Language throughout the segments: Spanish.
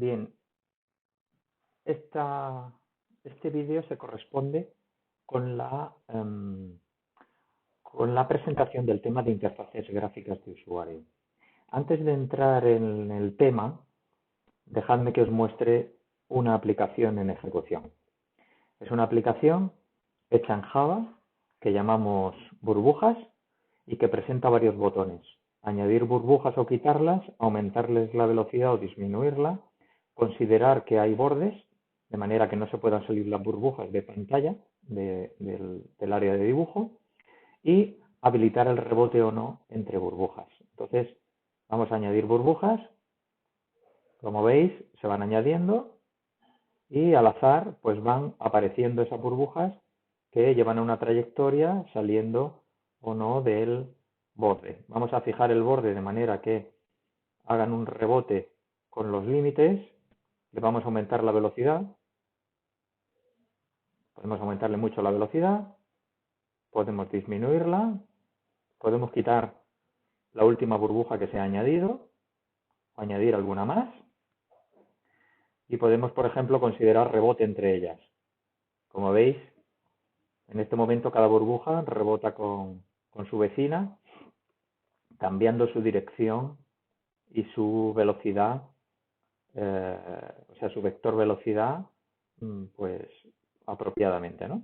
Bien, este vídeo se corresponde con con la presentación del tema de interfaces gráficas de usuario. Antes de entrar en el tema, dejadme que os muestre una aplicación en ejecución. Es una aplicación hecha en Java que llamamos burbujas y que presenta varios botones. Añadir burbujas o quitarlas, aumentarles la velocidad o disminuirla, considerar que hay bordes, de manera que no se puedan salir las burbujas de pantalla del área de dibujo, y habilitar el rebote o no entre burbujas. Entonces, vamos a añadir burbujas. Como veis, se van añadiendo y al azar pues van apareciendo esas burbujas que llevan a una trayectoria saliendo o no del borde. Vamos a fijar el borde de manera que hagan un rebote con los límites. Le vamos a aumentar la velocidad. Podemos aumentarle mucho la velocidad. Podemos disminuirla. Podemos quitar la última burbuja que se ha añadido. Añadir alguna más. Y podemos, por ejemplo, considerar rebote entre ellas. Como veis, en este momento cada burbuja rebota con su vecina, cambiando su dirección y su velocidad, o sea, su vector velocidad, pues apropiadamente, ¿no?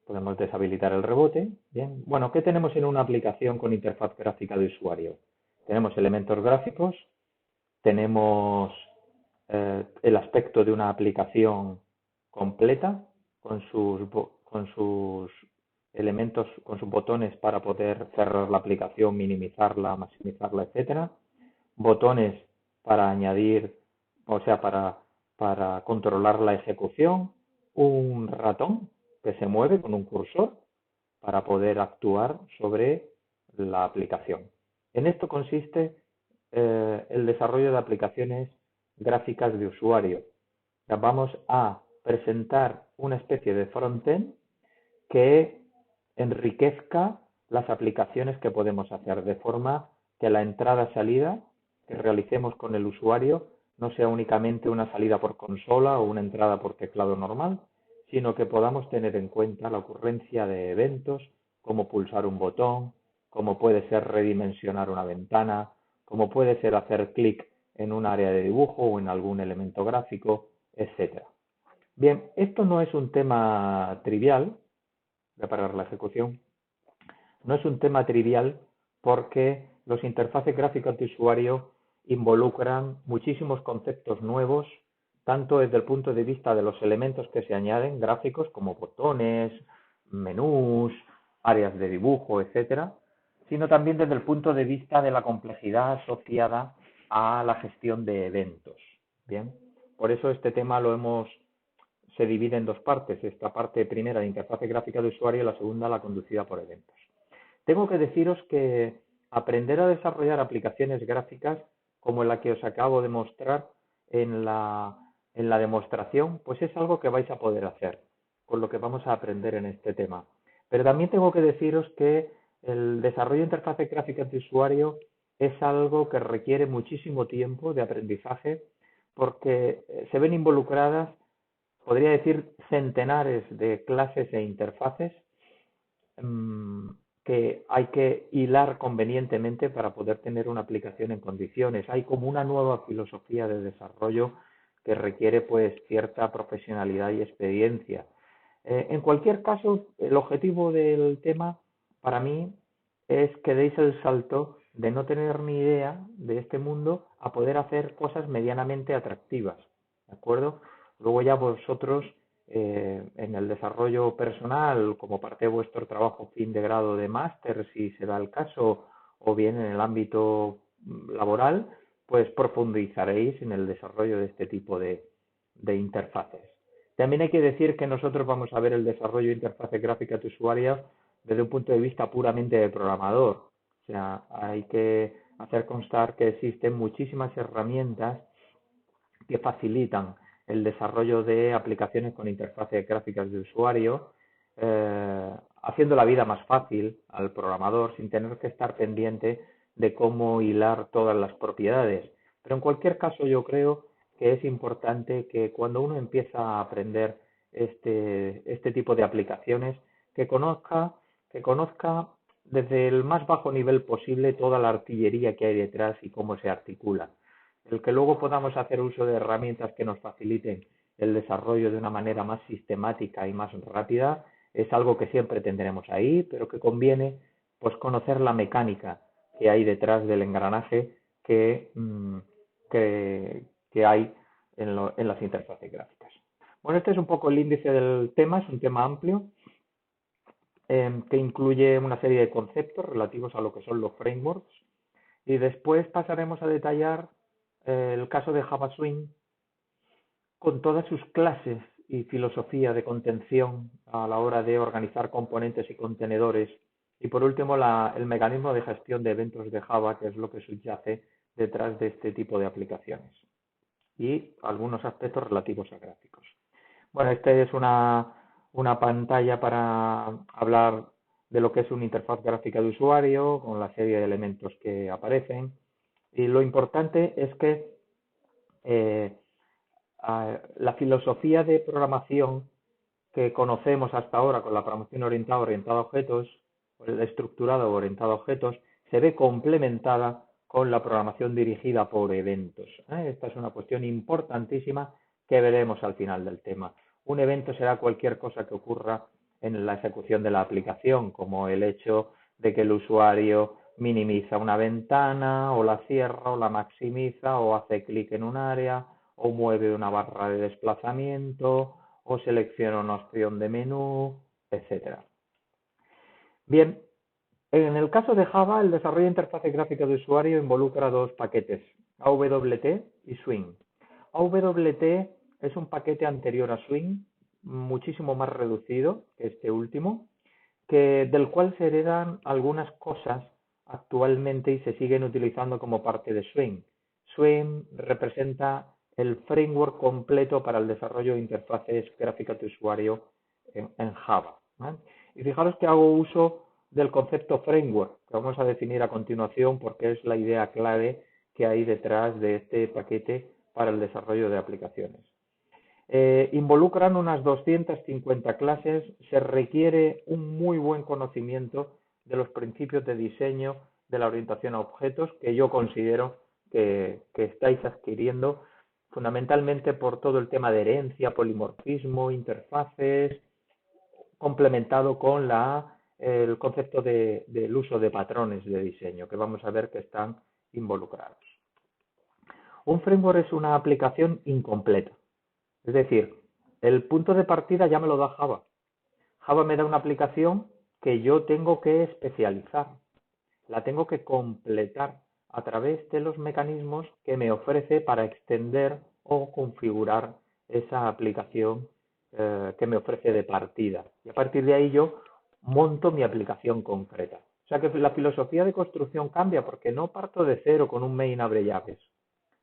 Podemos deshabilitar el rebote. Bien. Bueno, ¿qué tenemos en una aplicación con interfaz gráfica de usuario? Tenemos elementos gráficos, tenemos el aspecto de una aplicación completa con sus elementos, con sus botones para poder cerrar la aplicación, minimizarla, maximizarla, etcétera. Botones para añadir, o sea, para controlar la ejecución. Un ratón que se mueve con un cursor para poder actuar sobre la aplicación. En esto consiste el desarrollo de aplicaciones gráficas de usuario. Vamos a presentar una especie de frontend que enriquezca las aplicaciones que podemos hacer, de forma que la entrada-salida que realicemos con el usuario no sea únicamente una salida por consola o una entrada por teclado normal, sino que podamos tener en cuenta la ocurrencia de eventos, como pulsar un botón, como puede ser redimensionar una ventana, como puede ser hacer clic en un área de dibujo o en algún elemento gráfico, etc. Bien, esto no es un tema trivial. Voy a parar la ejecución. No es un tema trivial porque los interfaces gráficas de usuario involucran muchísimos conceptos nuevos, tanto desde el punto de vista de los elementos que se añaden, gráficos como botones, menús, áreas de dibujo, etcétera, sino también desde el punto de vista de la complejidad asociada a la gestión de eventos. Bien, por eso este tema se divide en dos partes, esta parte primera de interfaz gráfica de usuario y la segunda la conducida por eventos. Tengo que deciros que aprender a desarrollar aplicaciones gráficas como la que os acabo de mostrar en la demostración, pues es algo que vais a poder hacer, con lo que vamos a aprender en este tema. Pero también tengo que deciros que el desarrollo de interfaces gráficas de usuario es algo que requiere muchísimo tiempo de aprendizaje porque se ven involucradas, podría decir, centenares de clases e interfaces que hay que hilar convenientemente para poder tener una aplicación en condiciones. Hay como una nueva filosofía de desarrollo que requiere pues cierta profesionalidad y experiencia. En cualquier caso, el objetivo del tema para mí es que deis el salto de no tener ni idea de este mundo a poder hacer cosas medianamente atractivas, ¿de acuerdo? Luego ya vosotros en el desarrollo personal, como parte de vuestro trabajo fin de grado de máster, si se da el caso, o bien en el ámbito laboral, pues profundizaréis en el desarrollo de este tipo de interfaces. También hay que decir que nosotros vamos a ver el desarrollo de interfaces gráficas de usuario desde un punto de vista puramente de programador. O sea, hay que hacer constar que existen muchísimas herramientas que facilitan el desarrollo de aplicaciones con interfaces gráficas de usuario, haciendo la vida más fácil al programador sin tener que estar pendiente de cómo hilar todas las propiedades. Pero en cualquier caso yo creo que es importante que cuando uno empieza a aprender este tipo de aplicaciones, que conozca desde el más bajo nivel posible toda la artillería que hay detrás y cómo se articula. El que luego podamos hacer uso de herramientas que nos faciliten el desarrollo de una manera más sistemática y más rápida es algo que siempre tendremos ahí, pero que conviene pues conocer la mecánica que hay detrás del engranaje que hay en las interfaces gráficas. Bueno, este es un poco el índice del tema, es un tema amplio que incluye una serie de conceptos relativos a lo que son los frameworks y después pasaremos a detallar el caso de Java Swing con todas sus clases y filosofía de contención a la hora de organizar componentes y contenedores. Y por último, el mecanismo de gestión de eventos de Java, que es lo que subyace detrás de este tipo de aplicaciones. Y algunos aspectos relativos a gráficos. Bueno, esta es una pantalla para hablar de lo que es una interfaz gráfica de usuario, con la serie de elementos que aparecen. Y lo importante es que la filosofía de programación que conocemos hasta ahora con la programación orientada a objetos, o el estructurado orientado a objetos, se ve complementada con la programación dirigida por eventos. Esta es una cuestión importantísima que veremos al final del tema. Un evento será cualquier cosa que ocurra en la ejecución de la aplicación, como el hecho de que el usuario minimiza una ventana, o la cierra, o la maximiza, o hace clic en un área, o mueve una barra de desplazamiento, o selecciona una opción de menú, etcétera. Bien, en el caso de Java, el desarrollo de interfaces gráficas de usuario involucra dos paquetes, AWT y Swing. AWT es un paquete anterior a Swing, muchísimo más reducido que este último, del cual se heredan algunas cosas actualmente y se siguen utilizando como parte de Swing. Swing representa el framework completo para el desarrollo de interfaces gráficas de usuario en Java. Y fijaros que hago uso del concepto framework, que vamos a definir a continuación porque es la idea clave que hay detrás de este paquete para el desarrollo de aplicaciones. Involucran unas 250 clases, se requiere un muy buen conocimiento de los principios de diseño de la orientación a objetos que yo considero que estáis adquiriendo fundamentalmente por todo el tema de herencia, polimorfismo, interfaces, complementado con el concepto del uso de patrones de diseño, que vamos a ver que están involucrados. Un framework es una aplicación incompleta. Es decir, el punto de partida ya me lo da Java. Java me da una aplicación que yo tengo que especializar, la tengo que completar a través de los mecanismos que me ofrece para extender o configurar esa aplicación que me ofrece de partida. Y a partir de ahí yo monto mi aplicación concreta. O sea que la filosofía de construcción cambia porque no parto de cero con un main abre llaves,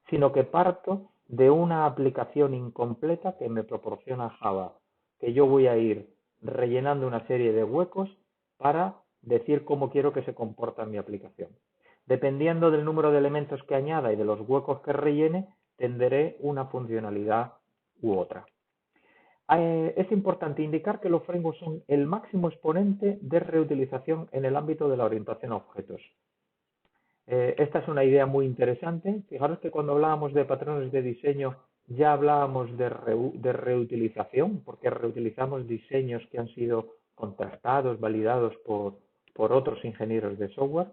sino que parto de una aplicación incompleta que me proporciona Java, que yo voy a ir rellenando una serie de huecos para decir cómo quiero que se comporta mi aplicación. Dependiendo del número de elementos que añada y de los huecos que rellene, tendré una funcionalidad u otra. Es importante indicar que los frameworks son el máximo exponente de reutilización en el ámbito de la orientación a objetos. Esta es una idea muy interesante. Fijaros que cuando hablábamos de patrones de diseño ya hablábamos de reutilización, porque reutilizamos diseños que han sido contrastados, validados por otros ingenieros de software.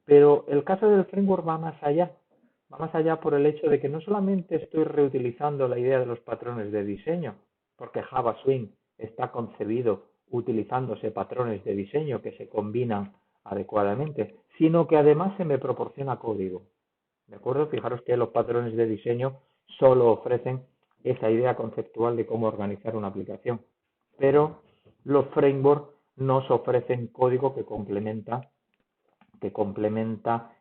Pero el caso del framework va más allá por el hecho de que no solamente estoy reutilizando la idea de los patrones de diseño, porque Java Swing está concebido utilizándose patrones de diseño que se combinan adecuadamente, sino que además se me proporciona código. ¿De acuerdo? Fijaros que los patrones de diseño solo ofrecen esa idea conceptual de cómo organizar una aplicación, pero los frameworks nos ofrecen código que complementa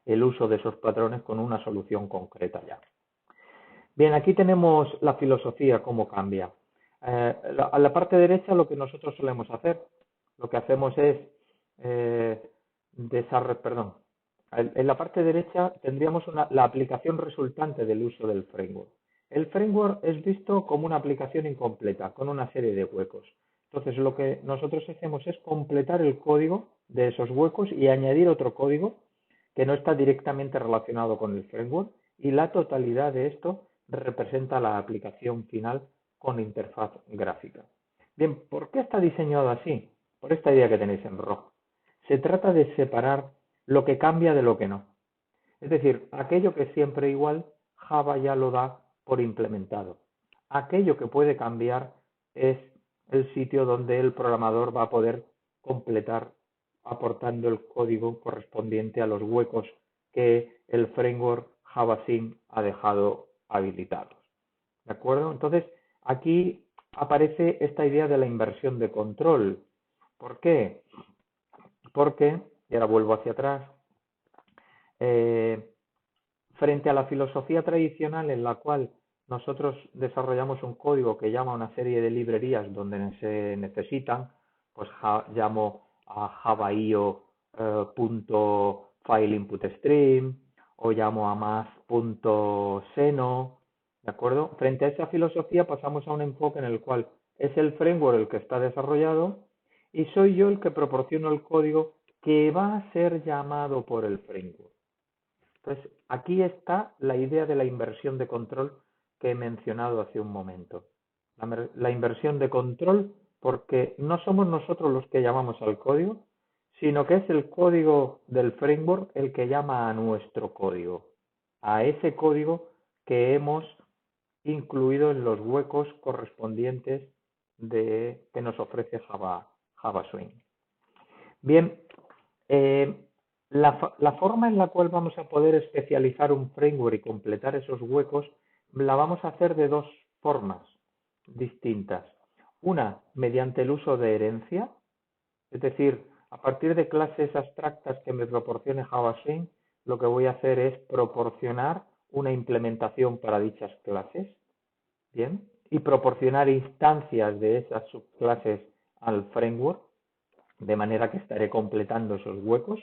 el uso de esos patrones con una solución concreta ya. Bien, aquí tenemos la filosofía, cómo cambia. A la parte derecha lo que nosotros solemos hacer, lo que hacemos es en la parte derecha tendríamos la aplicación resultante del uso del framework. El framework es visto como una aplicación incompleta, con una serie de huecos. Entonces, lo que nosotros hacemos es completar el código de esos huecos y añadir otro código que no está directamente relacionado con el framework, y la totalidad de esto representa la aplicación final con interfaz gráfica. Bien, ¿por qué está diseñado así? Por esta idea que tenéis en rojo. Se trata de separar lo que cambia de lo que no. Es decir, aquello que es siempre igual, Java ya lo da por implementado. Aquello que puede cambiar es el sitio donde el programador va a poder completar aportando el código correspondiente a los huecos que el framework JavaSync ha dejado habilitados. ¿De acuerdo? Entonces, aquí aparece esta idea de la inversión de control. ¿Por qué? Porque, y ahora vuelvo hacia atrás, frente a la filosofía tradicional en la cual nosotros desarrollamos un código que llama a una serie de librerías donde se necesitan, pues llamo a java.io .fileinputstream o llamo a math.seno, ¿de acuerdo? Frente a esa filosofía pasamos a un enfoque en el cual es el framework el que está desarrollado y soy yo el que proporciono el código que va a ser llamado por el framework. Entonces, aquí está la idea de la inversión de control que he mencionado hace un momento. La inversión de control porque no somos nosotros los que llamamos al código, sino que es el código del framework el que llama a nuestro código, a ese código que hemos incluido en los huecos correspondientes que nos ofrece Java Swing. Bien, la forma en la cual vamos a poder especializar un framework y completar esos huecos la vamos a hacer de dos formas distintas. Una, mediante el uso de herencia, es decir, a partir de clases abstractas que me proporcione JavaSync, lo que voy a hacer es proporcionar una implementación para dichas clases, ¿bien? Y proporcionar instancias de esas subclases al framework, de manera que estaré completando esos huecos,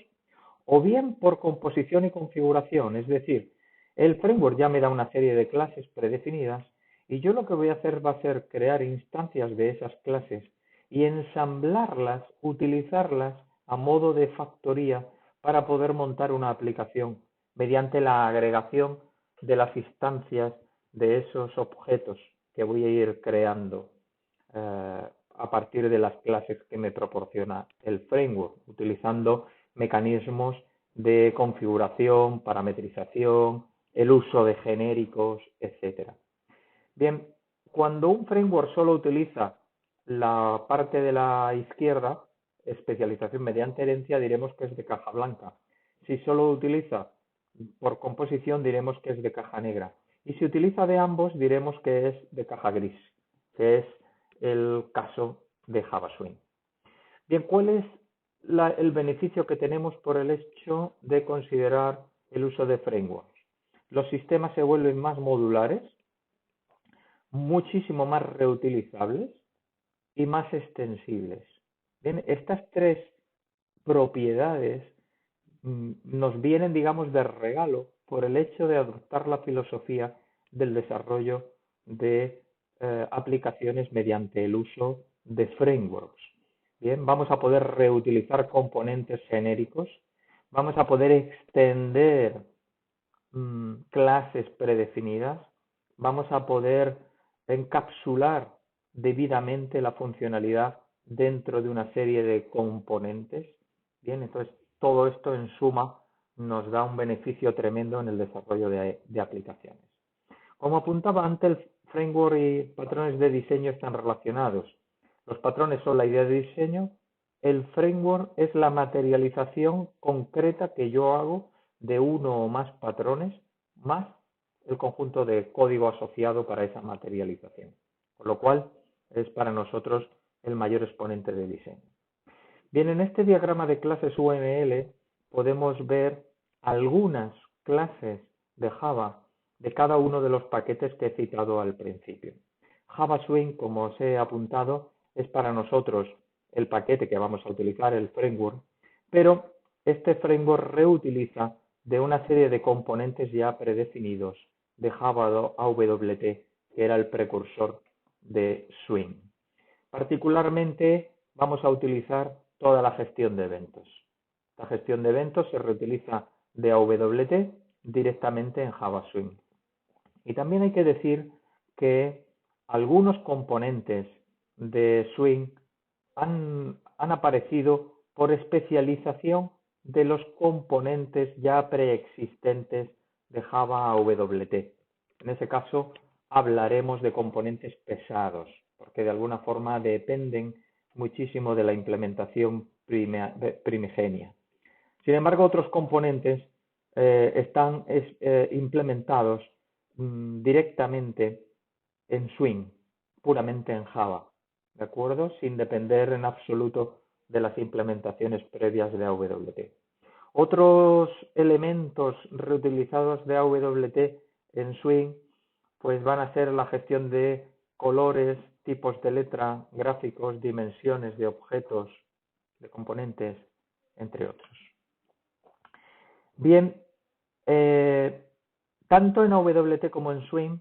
o bien por composición y configuración, es decir, el framework ya me da una serie de clases predefinidas y yo lo que voy a hacer va a ser crear instancias de esas clases y ensamblarlas, utilizarlas a modo de factoría para poder montar una aplicación mediante la agregación de las instancias de esos objetos que voy a ir creando a partir de las clases que me proporciona el framework, utilizando mecanismos de configuración, parametrización, el uso de genéricos, etcétera. Bien, cuando un framework solo utiliza la parte de la izquierda, especialización mediante herencia, diremos que es de caja blanca. Si solo utiliza por composición, diremos que es de caja negra. Y si utiliza de ambos, diremos que es de caja gris, que es el caso de JavaSwing. Bien, ¿cuál es el beneficio que tenemos por el hecho de considerar el uso de frameworks? Los sistemas se vuelven más modulares, muchísimo más reutilizables y más extensibles. Bien, estas tres propiedades nos vienen, digamos, de regalo por el hecho de adoptar la filosofía del desarrollo de aplicaciones mediante el uso de frameworks. Bien, vamos a poder reutilizar componentes genéricos, vamos a poder extender clases predefinidas, vamos a poder encapsular debidamente la funcionalidad dentro de una serie de componentes. Bien, entonces todo esto en suma nos da un beneficio tremendo en el desarrollo de aplicaciones. Como apuntaba antes, el framework y patrones de diseño están relacionados. Los patrones son la idea de diseño, el framework es la materialización concreta que yo hago de uno o más patrones, más el conjunto de código asociado para esa materialización. Con lo cual, es para nosotros el mayor exponente de diseño. Bien, en este diagrama de clases UML podemos ver algunas clases de Java de cada uno de los paquetes que he citado al principio. Java Swing, como os he apuntado, es para nosotros el paquete que vamos a utilizar, el framework, pero este framework reutiliza de una serie de componentes ya predefinidos de Java AWT, que era el precursor de Swing. Particularmente vamos a utilizar toda la gestión de eventos. La gestión de eventos se reutiliza de AWT directamente en Java Swing. Y también hay que decir que algunos componentes de Swing han aparecido por especialización de los componentes ya preexistentes de Java AWT. En ese caso hablaremos de componentes pesados, porque de alguna forma dependen muchísimo de la implementación primigenia. Sin embargo, otros componentes están implementados directamente en Swing, puramente en Java, ¿de acuerdo? Sin depender en absoluto de las implementaciones previas de AWT. Otros elementos reutilizados de AWT en Swing pues van a ser la gestión de colores, tipos de letra, gráficos, dimensiones de objetos, de componentes, entre otros. Bien, tanto en AWT como en Swing,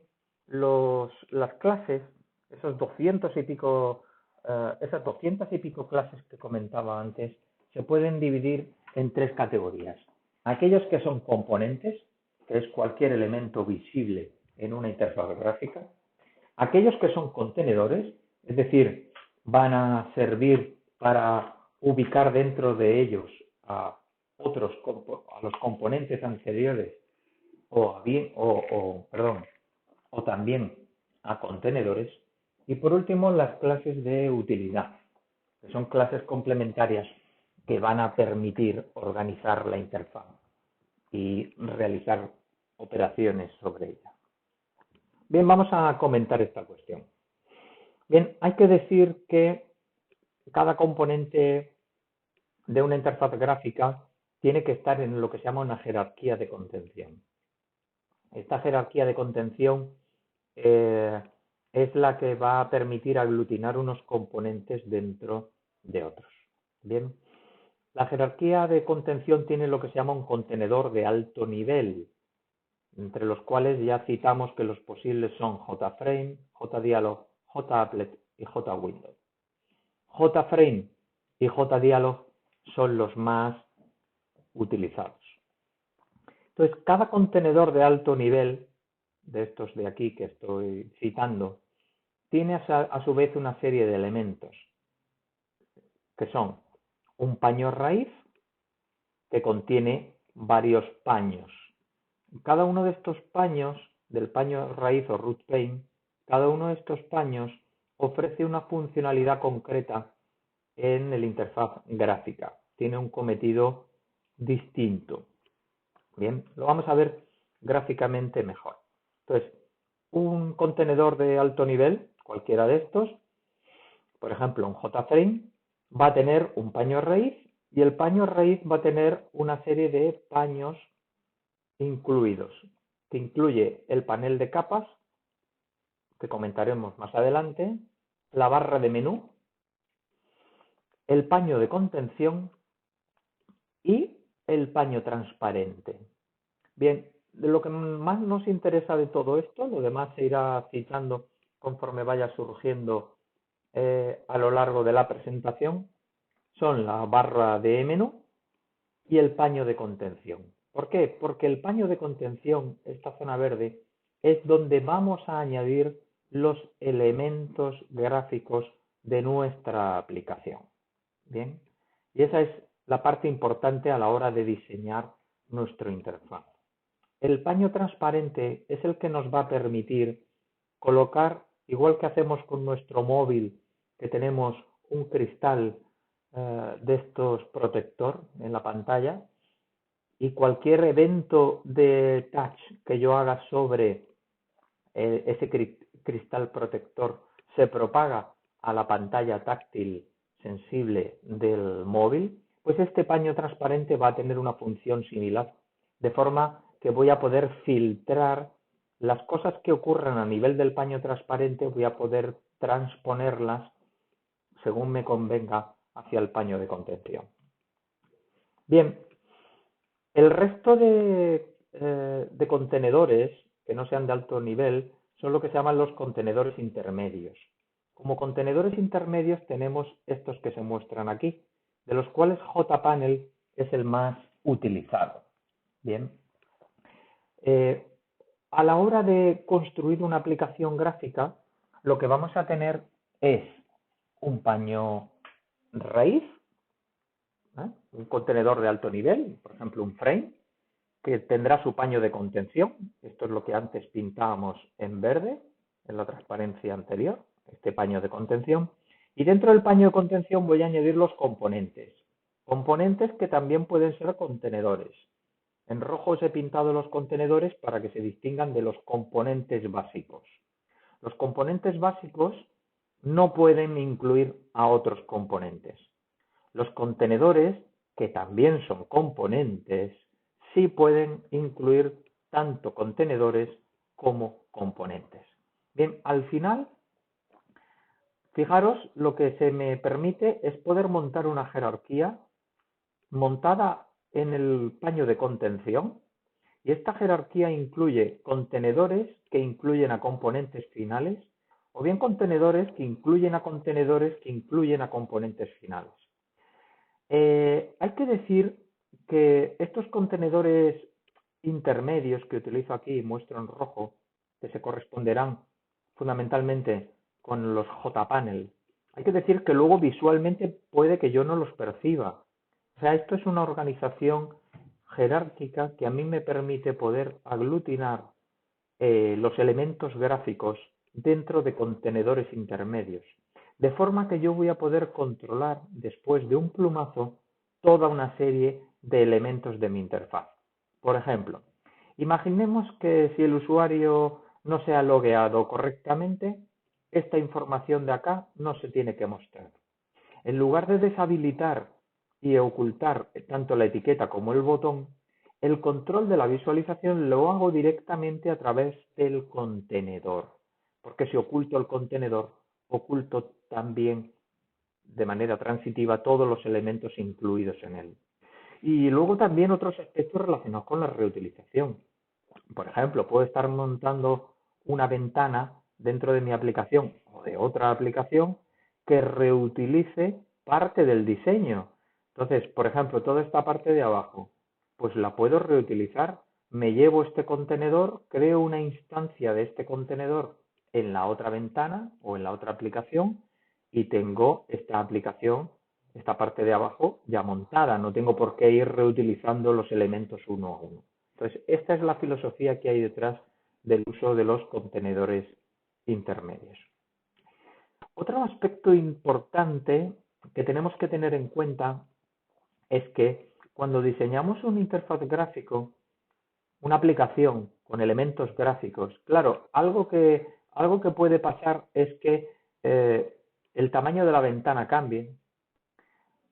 las clases, esas 200 y pico clases que comentaba antes, se pueden dividir en tres categorías. Aquellos que son componentes, que es cualquier elemento visible en una interfaz gráfica. Aquellos que son contenedores, es decir, van a servir para ubicar dentro de ellos a los componentes anteriores o también a contenedores. Y por último, las clases de utilidad, que son clases complementarias que van a permitir organizar la interfaz y realizar operaciones sobre ella. Bien, vamos a comentar esta cuestión. Bien, hay que decir que cada componente de una interfaz gráfica tiene que estar en lo que se llama una jerarquía de contención. Esta jerarquía de contención es la que va a permitir aglutinar unos componentes dentro de otros. Bien, la jerarquía de contención tiene lo que se llama un contenedor de alto nivel, entre los cuales ya citamos que los posibles son JFrame, JDialog, JApplet y JWindow. JFrame y JDialog son los más utilizados. Entonces, cada contenedor de alto nivel, de estos de aquí que estoy citando, tiene a su vez una serie de elementos, que son un paño raíz que contiene varios paños. Cada uno de estos paños, del paño raíz o root pane, cada uno de estos paños ofrece una funcionalidad concreta en la interfaz gráfica. Tiene un cometido distinto. Bien, lo vamos a ver gráficamente mejor. Entonces, un contenedor de alto nivel, cualquiera de estos, por ejemplo, un JFrame, va a tener un paño raíz y el paño raíz va a tener una serie de paños incluidos, que incluye el panel de capas, que comentaremos más adelante, la barra de menú, el paño de contención y el paño transparente. Bien, de lo que más nos interesa de todo esto, lo demás se irá citando conforme vaya surgiendo a lo largo de la presentación, son la barra de menú y el paño de contención. ¿Por qué? Porque el paño de contención, esta zona verde, es donde vamos a añadir los elementos gráficos de nuestra aplicación. Bien, y esa es la parte importante a la hora de diseñar nuestra interfaz. El paño transparente es el que nos va a permitir colocar, igual que hacemos con nuestro móvil, que tenemos un cristal de estos protector en la pantalla, y cualquier evento de touch que yo haga sobre ese cristal protector se propaga a la pantalla táctil sensible del móvil, pues este paño transparente va a tener una función similar, de forma que voy a poder filtrar las cosas que ocurran a nivel del paño transparente, voy a poder transponerlas según me convenga hacia el paño de contención. Bien, el resto de contenedores que no sean de alto nivel son lo que se llaman los contenedores intermedios. Como contenedores intermedios tenemos estos que se muestran aquí, de los cuales JPanel es el más utilizado. Bien. A la hora de construir una aplicación gráfica, lo que vamos a tener es un paño raíz, un contenedor de alto nivel, por ejemplo un frame, que tendrá su paño de contención. Esto es lo que antes pintábamos en verde, en la transparencia anterior, este paño de contención. Y dentro del paño de contención voy a añadir los componentes. Componentes que también pueden ser contenedores. En rojo os he pintado los contenedores para que se distingan de los componentes básicos. Los componentes básicos no pueden incluir a otros componentes. Los contenedores, que también son componentes, sí pueden incluir tanto contenedores como componentes. Bien, al final, fijaros, lo que se me permite es poder montar una jerarquía montada en el paño de contención, y esta jerarquía incluye contenedores que incluyen a componentes finales, o bien contenedores que incluyen a contenedores que incluyen a componentes finales. Hay que decir que estos contenedores intermedios que utilizo aquí, muestro en rojo, que se corresponderán fundamentalmente con los JPanel, hay que decir que luego visualmente puede que yo no los perciba. O sea, esto es una organización jerárquica que a mí me permite poder aglutinar los elementos gráficos dentro de contenedores intermedios. De forma que yo voy a poder controlar después de un plumazo toda una serie de elementos de mi interfaz. Por ejemplo, imaginemos que si el usuario no se ha logueado correctamente, esta información de acá no se tiene que mostrar. En lugar de deshabilitar y ocultar tanto la etiqueta como el botón, el control de la visualización lo hago directamente a través del contenedor. Porque si oculto el contenedor, oculto también de manera transitiva todos los elementos incluidos en él. Y luego también otros aspectos relacionados con la reutilización. Por ejemplo, puedo estar montando una ventana dentro de mi aplicación o de otra aplicación que reutilice parte del diseño. Entonces, por ejemplo, toda esta parte de abajo, pues la puedo reutilizar. Me llevo este contenedor, creo una instancia de este contenedor en la otra ventana o en la otra aplicación y tengo esta aplicación, esta parte de abajo ya montada. No tengo por qué ir reutilizando los elementos uno a uno. Entonces, esta es la filosofía que hay detrás del uso de los contenedores intermedios. Otro aspecto importante que tenemos que tener en cuenta es que cuando diseñamos un interfaz gráfico, una aplicación con elementos gráficos, claro, algo que puede pasar es que el tamaño de la ventana cambie,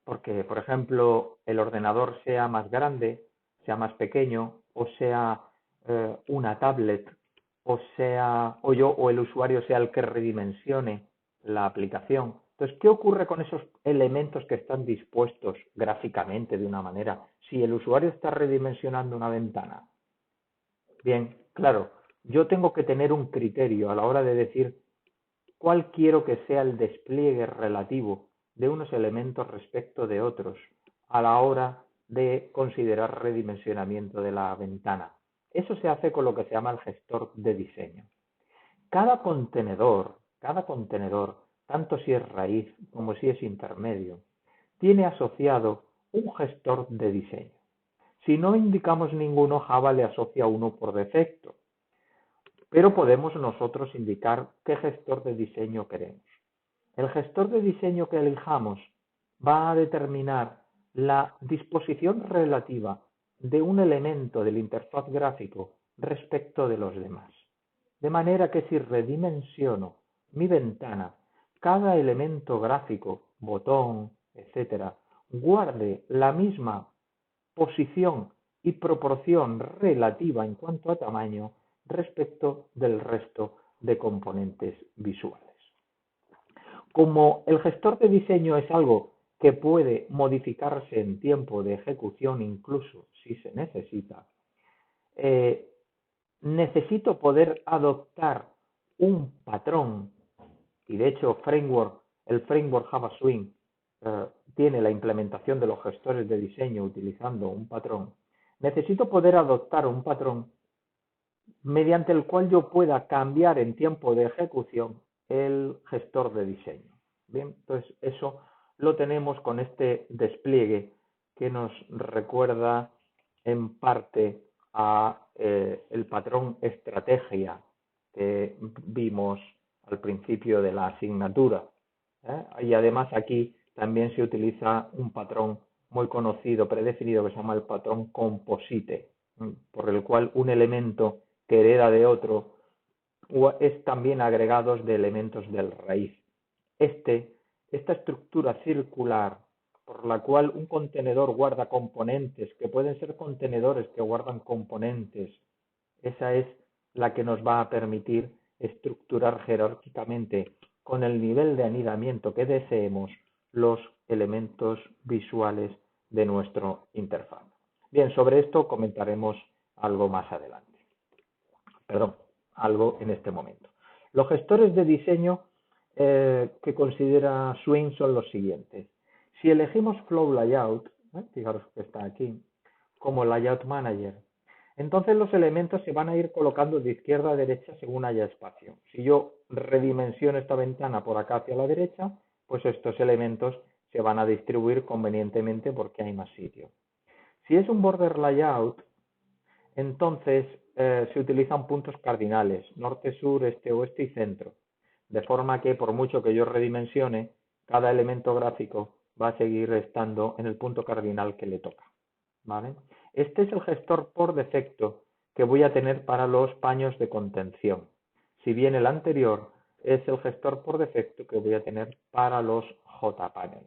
porque, por ejemplo, el ordenador sea más grande, sea más pequeño, o sea una tablet, o el usuario sea el que redimensione la aplicación. Entonces, ¿qué ocurre con esos elementos que están dispuestos gráficamente de una manera si el usuario está redimensionando una ventana? Bien, claro, yo tengo que tener un criterio a la hora de decir cuál quiero que sea el despliegue relativo de unos elementos respecto de otros a la hora de considerar redimensionamiento de la ventana. Eso se hace con lo que se llama el gestor de diseño. Cada contenedor, tanto si es raíz como si es intermedio, tiene asociado un gestor de diseño. Si no indicamos ninguno, Java le asocia uno por defecto, pero podemos nosotros indicar qué gestor de diseño queremos. El gestor de diseño que elijamos va a determinar la disposición relativa de un elemento del interfaz gráfico respecto de los demás. De manera que si redimensiono mi ventana, cada elemento gráfico, botón, etcétera, guarde la misma posición y proporción relativa en cuanto a tamaño respecto del resto de componentes visuales. Como el gestor de diseño es algo que puede modificarse en tiempo de ejecución, incluso si se necesita, necesito poder adoptar un patrón, y de hecho el framework Java Swing tiene la implementación de los gestores de diseño utilizando un patrón. Necesito poder adoptar un patrón mediante el cual yo pueda cambiar en tiempo de ejecución el gestor de diseño. Bien, entonces eso lo tenemos con este despliegue que nos recuerda en parte a el patrón estrategia que vimos al principio de la asignatura. Y además aquí también se utiliza un patrón muy conocido, predefinido, que se llama el patrón composite, por el cual un elemento que hereda de otro es también agregados de elementos del raíz. Esta estructura circular por la cual un contenedor guarda componentes, que pueden ser contenedores que guardan componentes, esa es la que nos va a permitir estructurar jerárquicamente con el nivel de anidamiento que deseemos los elementos visuales de nuestro interfaz. Bien, sobre esto comentaremos algo más adelante. Perdón, algo en este momento. Los gestores de diseño que considera Swing son los siguientes. Si elegimos Flow Layout, fijaros que está aquí, como Layout Manager, entonces los elementos se van a ir colocando de izquierda a derecha según haya espacio. Si yo redimensiono esta ventana por acá hacia la derecha, pues estos elementos se van a distribuir convenientemente porque hay más sitio. Si es un Border Layout, entonces se utilizan puntos cardinales, norte, sur, este, oeste y centro, de forma que por mucho que yo redimensione, cada elemento gráfico va a seguir estando en el punto cardinal que le toca. ¿Vale? Este es el gestor por defecto que voy a tener para los paños de contención, si bien el anterior es el gestor por defecto que voy a tener para los JPanel.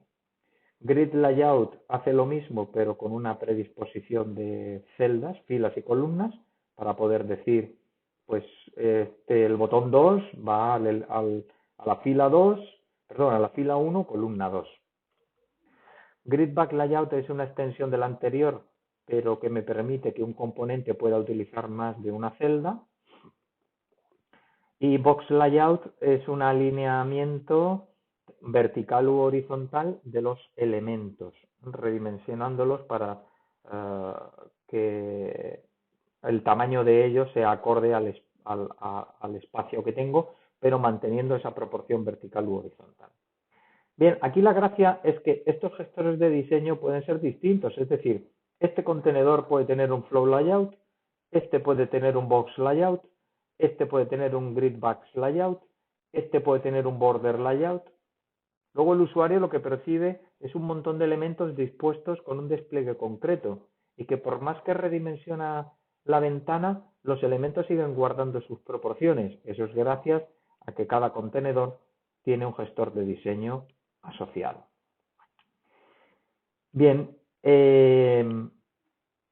Grid Layout hace lo mismo, pero con una predisposición de celdas, filas y columnas, para poder decir, pues el botón 2 va a la fila 2, perdón, a la fila 1, columna 2. Grid Back Layout es una extensión del anterior, pero que me permite que un componente pueda utilizar más de una celda. Y Box Layout es un alineamiento vertical u horizontal de los elementos, redimensionándolos para que el tamaño de ellos sea acorde al espacio que tengo, pero manteniendo esa proporción vertical u horizontal. Bien, aquí la gracia es que estos gestores de diseño pueden ser distintos, es decir, este contenedor puede tener un Flow Layout, este puede tener un Box Layout, este puede tener un Grid Box Layout, este puede tener un Border Layout. Luego el usuario lo que percibe es un montón de elementos dispuestos con un despliegue concreto y que por más que redimensiona la ventana, los elementos siguen guardando sus proporciones. Eso es gracias a que cada contenedor tiene un gestor de diseño asociado. Bien,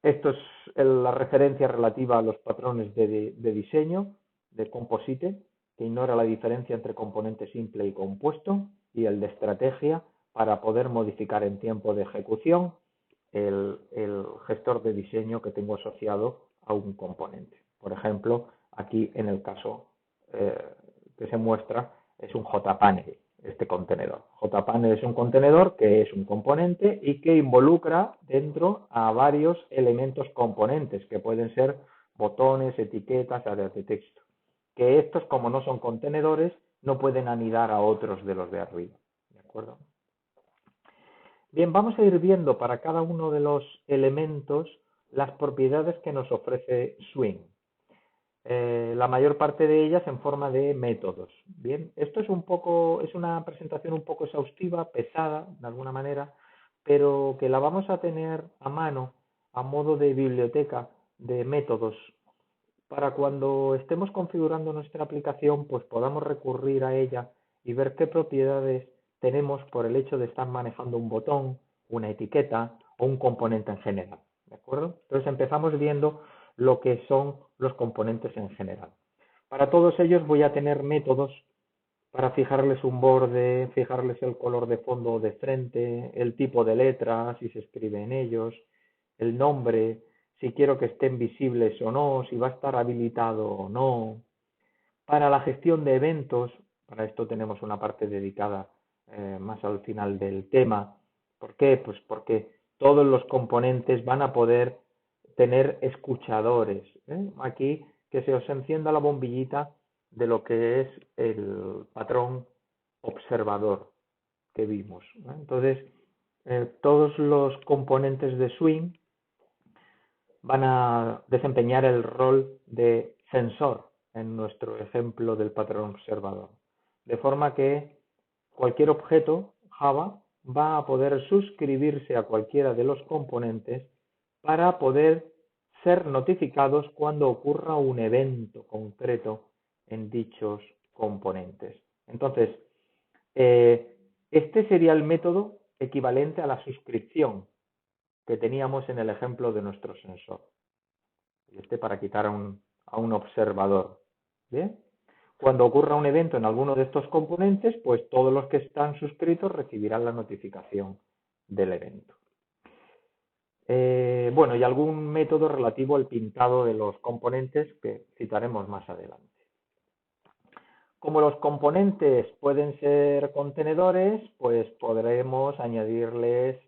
esto es la referencia relativa a los patrones de diseño de Composite, que ignora la diferencia entre componente simple y compuesto, y el de estrategia para poder modificar en tiempo de ejecución el gestor de diseño que tengo asociado a un componente. Por ejemplo, aquí en el caso que se muestra es un JPanel, este contenedor. JPanel es un contenedor que es un componente y que involucra dentro a varios elementos componentes que pueden ser botones, etiquetas, áreas de texto. Que estos, como no son contenedores, no pueden anidar a otros de los de arriba. ¿De acuerdo? Bien, vamos a ir viendo para cada uno de los elementos las propiedades que nos ofrece Swing. La mayor parte de ellas en forma de métodos. Bien, esto es una presentación un poco exhaustiva, pesada de alguna manera, pero que la vamos a tener a mano a modo de biblioteca de métodos para cuando estemos configurando nuestra aplicación, pues podamos recurrir a ella y ver qué propiedades tenemos por el hecho de estar manejando un botón, una etiqueta o un componente en general. ¿De acuerdo? Entonces empezamos viendo lo que son los componentes en general. Para todos ellos voy a tener métodos para fijarles un borde, fijarles el color de fondo o de frente, el tipo de letra, si se escribe en ellos, el nombre, si quiero que estén visibles o no, si va a estar habilitado o no. Para la gestión de eventos, para esto tenemos una parte dedicada más al final del tema. ¿Por qué? Pues porque todos los componentes van a poder tener escuchadores. Aquí que se os encienda la bombillita de lo que es el patrón observador que vimos. Entonces, todos los componentes de Swing van a desempeñar el rol de sensor en nuestro ejemplo del patrón observador. De forma que cualquier objeto Java va a poder suscribirse a cualquiera de los componentes para poder ser notificados cuando ocurra un evento concreto en dichos componentes. Entonces, este sería el método equivalente a la suscripción que teníamos en el ejemplo de nuestro sensor. Para quitar a un observador. ¿Bien? Cuando ocurra un evento en alguno de estos componentes, pues todos los que están suscritos recibirán la notificación del evento. Bueno, y algún método relativo al pintado de los componentes que citaremos más adelante. Como los componentes pueden ser contenedores, pues podremos añadirles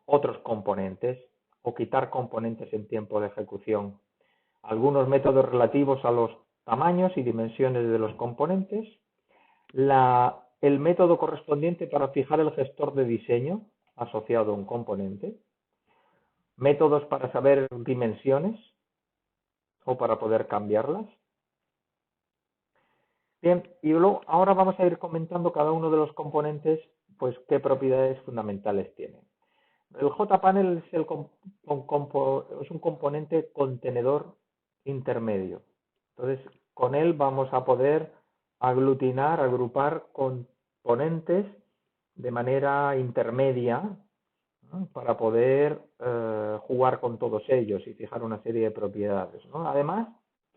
otros componentes o quitar componentes en tiempo de ejecución. Algunos métodos relativos a los tamaños y dimensiones de los componentes. El método correspondiente para fijar el gestor de diseño asociado a un componente. Métodos para saber dimensiones o para poder cambiarlas. Bien, y luego ahora vamos a ir comentando cada uno de los componentes, pues qué propiedades fundamentales tiene. El JPanel es un componente contenedor intermedio. Entonces, con él vamos a poder agrupar componentes de manera intermedia, ¿no? Para poder jugar con todos ellos y fijar una serie de propiedades, ¿no? Además,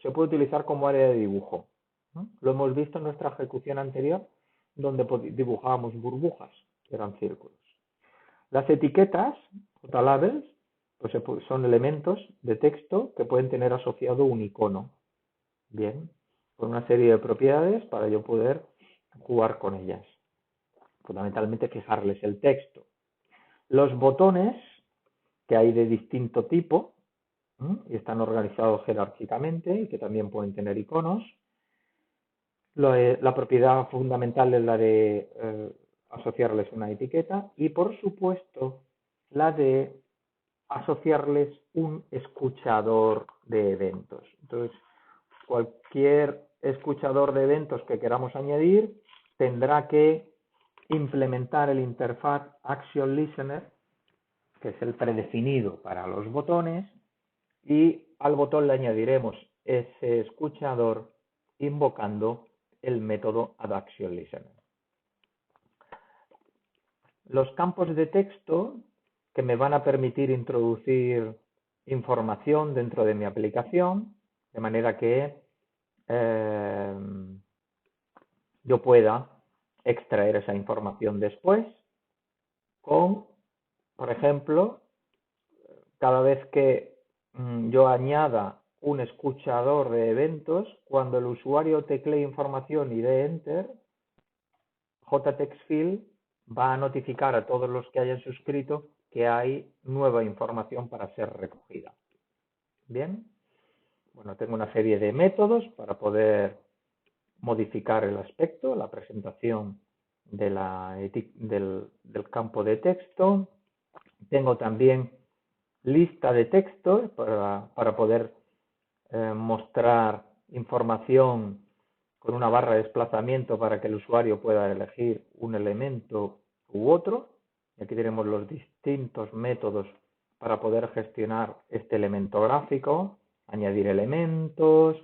se puede utilizar como área de dibujo, ¿no? Lo hemos visto en nuestra ejecución anterior, donde dibujábamos burbujas, que eran círculos. Las etiquetas, JLabels, pues son elementos de texto que pueden tener asociado un icono. Bien, con una serie de propiedades para yo poder jugar con ellas. Fundamentalmente fijarles el texto. Los botones, que hay de distinto tipo, y están organizados jerárquicamente y que también pueden tener iconos. La propiedad fundamental es la de asociarles una etiqueta y, por supuesto, la de asociarles un escuchador de eventos. Entonces, cualquier escuchador de eventos que queramos añadir tendrá que implementar el interfaz Action Listener, que es el predefinido para los botones, y al botón le añadiremos ese escuchador invocando el método addActionListener. Los campos de texto que me van a permitir introducir información dentro de mi aplicación, de manera que yo pueda extraer esa información después con, por ejemplo, cada vez que yo añada un escuchador de eventos, cuando el usuario teclee información y dé Enter, JTextField va a notificar a todos los que hayan suscrito que hay nueva información para ser recogida. Bien, bueno, tengo una serie de métodos para poder modificar el aspecto, la presentación de del campo de texto. Tengo también lista de textos para poder mostrar información con una barra de desplazamiento para que el usuario pueda elegir un elemento u otro. Y aquí tenemos los distintos métodos para poder gestionar este elemento gráfico, añadir elementos,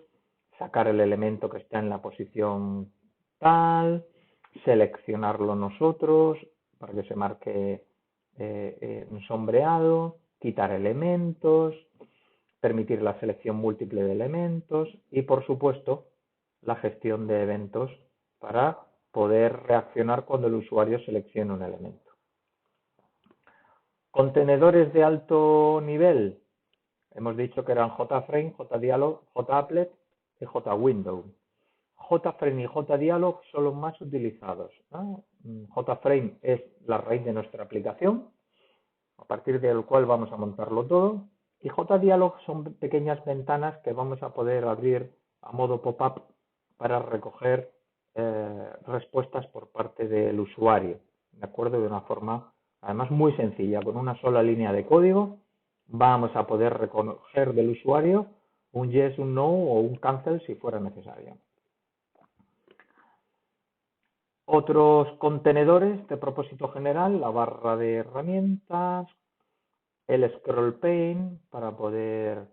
sacar el elemento que está en la posición tal, seleccionarlo nosotros para que se marque sombreado, quitar elementos, permitir la selección múltiple de elementos y, por supuesto, la gestión de eventos para poder reaccionar cuando el usuario seleccione un elemento. Contenedores de alto nivel. Hemos dicho que eran JFrame, JDialog, JApplet y JWindow. JFrame y JDialog son los más utilizados, ¿no? JFrame es la raíz de nuestra aplicación, a partir del cual vamos a montarlo todo. Y JDialog son pequeñas ventanas que vamos a poder abrir a modo pop-up para recoger respuestas por parte del usuario, ¿de acuerdo? De una forma, además, muy sencilla. Con una sola línea de código vamos a poder recoger del usuario un yes, un no o un cancel si fuera necesario. Otros contenedores de propósito general, la barra de herramientas, el scroll pane para poder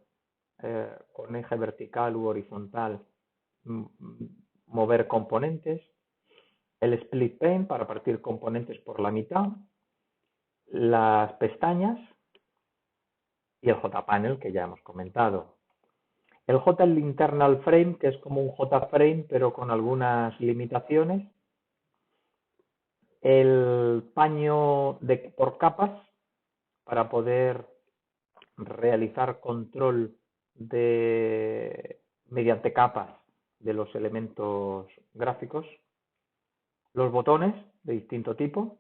con eje vertical u horizontal mover componentes, el split pane para partir componentes por la mitad, las pestañas y el JPanel que ya hemos comentado. El JInternal Frame, que es como un JFrame pero con algunas limitaciones. El paño por capas para poder realizar control mediante capas de los elementos gráficos, los botones de distinto tipo,